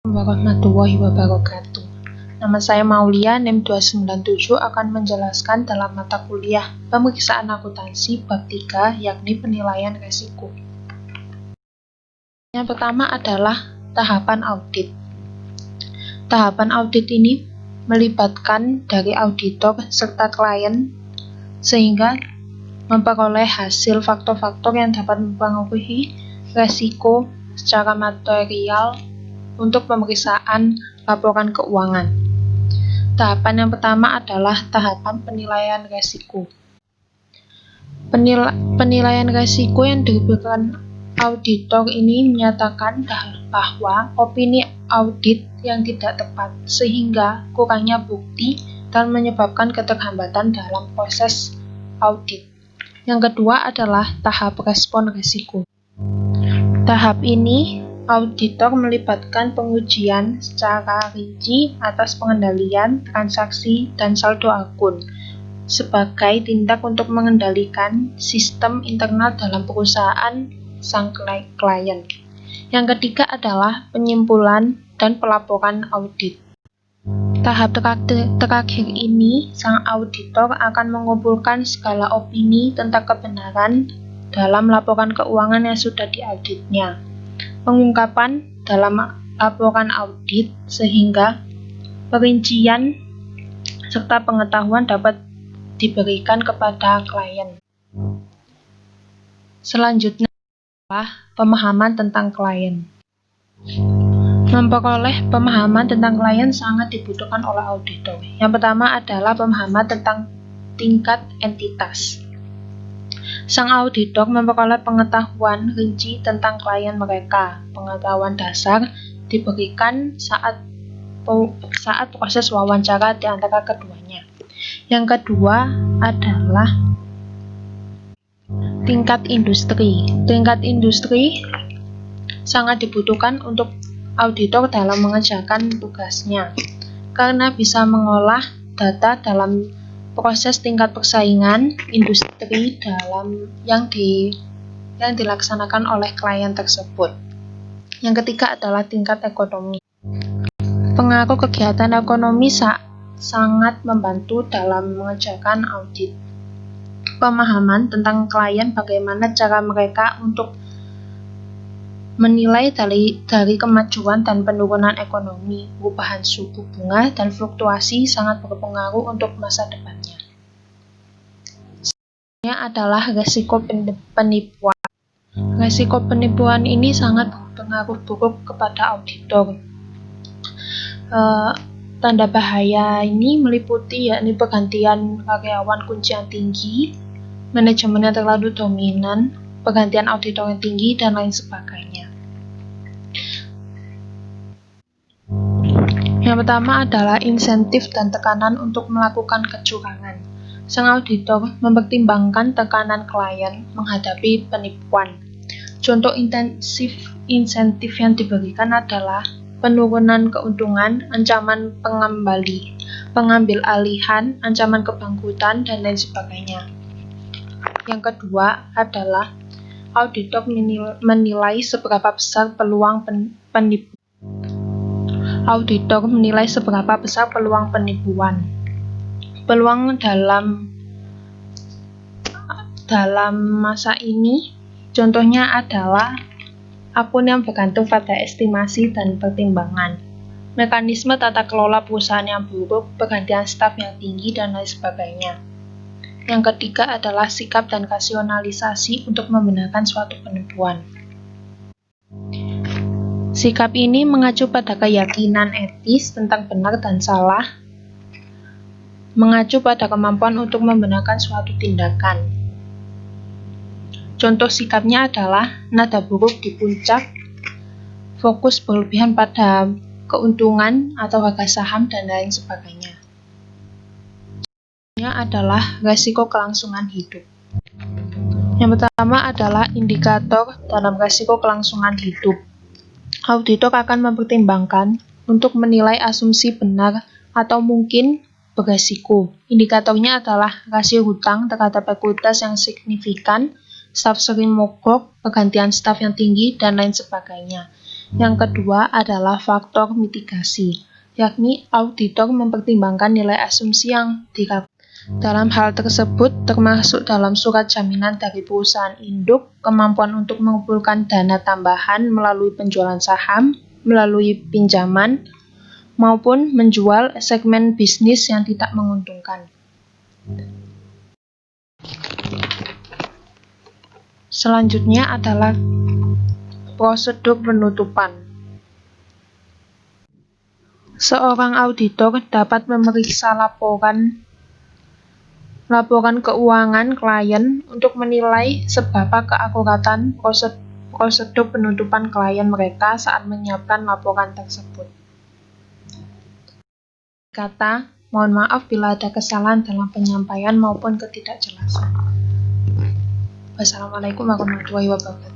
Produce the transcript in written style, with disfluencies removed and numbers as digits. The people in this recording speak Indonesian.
Warahmatullahi wabarakatuh. Nama saya Maulia, NIM 297 akan menjelaskan dalam mata kuliah Pemeriksaan Akuntansi bab 3, yakni penilaian resiko. Yang pertama adalah tahapan audit. Tahapan audit ini melibatkan dari auditor serta klien sehingga memperoleh hasil faktor-faktor yang dapat mempengaruhi resiko secara material untuk pemeriksaan laporan keuangan. Tahapan yang pertama adalah tahapan penilaian resiko. Penilaian resiko yang diberikan auditor ini menyatakan bahwa opini audit yang tidak tepat sehingga kurangnya bukti dan menyebabkan keterlambatan dalam proses audit. Yang kedua adalah tahap respon risiko. Tahap ini auditor melibatkan pengujian secara rinci atas pengendalian transaksi dan saldo akun sebagai tindak untuk mengendalikan sistem internal dalam perusahaan sang klien. Yang ketiga adalah penyimpulan dan pelaporan audit. Tahap terakhir ini, sang auditor akan mengumpulkan segala opini tentang kebenaran dalam laporan keuangan yang sudah diauditnya. Pengungkapan dalam laporan audit sehingga perincian serta pengetahuan dapat diberikan kepada klien. Selanjutnya adalah pemahaman tentang klien. Memperoleh pemahaman tentang klien sangat dibutuhkan oleh auditor. Yang pertama adalah pemahaman tentang tingkat entitas. Sang auditor memperoleh pengetahuan rinci tentang klien mereka. Pengetahuan dasar diberikan saat proses wawancara di antara keduanya. Yang kedua adalah tingkat industri. Tingkat industri sangat dibutuhkan untuk auditor dalam mengerjakan tugasnya, karena bisa mengolah data dalam proses tingkat persaingan industri yang dilaksanakan oleh klien tersebut. Yang ketiga adalah tingkat ekonomi. Pengaruh kegiatan ekonomi sangat membantu dalam mengerjakan audit. Pemahaman tentang klien, bagaimana cara mereka untuk menilai dari kemajuan dan penurunan ekonomi, perubahan suku bunga, dan fluktuasi sangat berpengaruh untuk masa depannya. Selanjutnya adalah resiko penipuan. Resiko penipuan ini sangat berpengaruh buruk kepada auditor. Tanda bahaya ini meliputi yakni pergantian karyawan kunci yang tinggi, manajemen yang terlalu dominan, pergantian auditor yang tinggi, dan lain sebagainya. Yang pertama adalah insentif dan tekanan untuk melakukan kecurangan. Sang auditor mempertimbangkan tekanan klien menghadapi penipuan. Contoh insentif yang diberikan adalah penurunan keuntungan, ancaman pengambil alihan, ancaman kebangkrutan, dan lain sebagainya. Yang kedua adalah auditor menilai seberapa besar peluang penipuan. Auditor menilai seberapa besar peluang penipuan. Peluang dalam masa ini contohnya adalah akun yang bergantung pada estimasi dan pertimbangan, mekanisme tata kelola perusahaan yang buruk, pergantian staf yang tinggi, dan lain sebagainya. Yang ketiga adalah sikap dan rasionalisasi untuk membenarkan suatu penipuan. Sikap ini mengacu pada keyakinan etis tentang benar dan salah, mengacu pada kemampuan untuk membenarkan suatu tindakan. Contoh sikapnya adalah nada buruk di puncak, fokus berlebihan pada keuntungan atau harga saham, dan lain sebagainya. Ini adalah resiko kelangsungan hidup. Yang pertama adalah indikator dalam resiko kelangsungan hidup. Auditor akan mempertimbangkan untuk menilai asumsi benar atau mungkin beresiko. Indikatornya adalah rasio hutang terhadap ekuitas yang signifikan, staf sering mogok, pergantian staf yang tinggi, dan lain sebagainya. Yang kedua adalah faktor mitigasi, yakni auditor mempertimbangkan nilai asumsi yang dilakukan. Dalam hal tersebut termasuk dalam surat jaminan dari perusahaan induk, kemampuan untuk mengumpulkan dana tambahan melalui penjualan saham, melalui pinjaman, maupun menjual segmen bisnis yang tidak menguntungkan. Selanjutnya adalah prosedur penutupan. Seorang auditor dapat memeriksa laporan keuangan klien untuk menilai seberapa keakuratan prosedur penutupan klien mereka saat menyiapkan laporan tersebut. Kata, mohon maaf bila ada kesalahan dalam penyampaian maupun ketidakjelasan. Wassalamualaikum warahmatullahi wabarakatuh.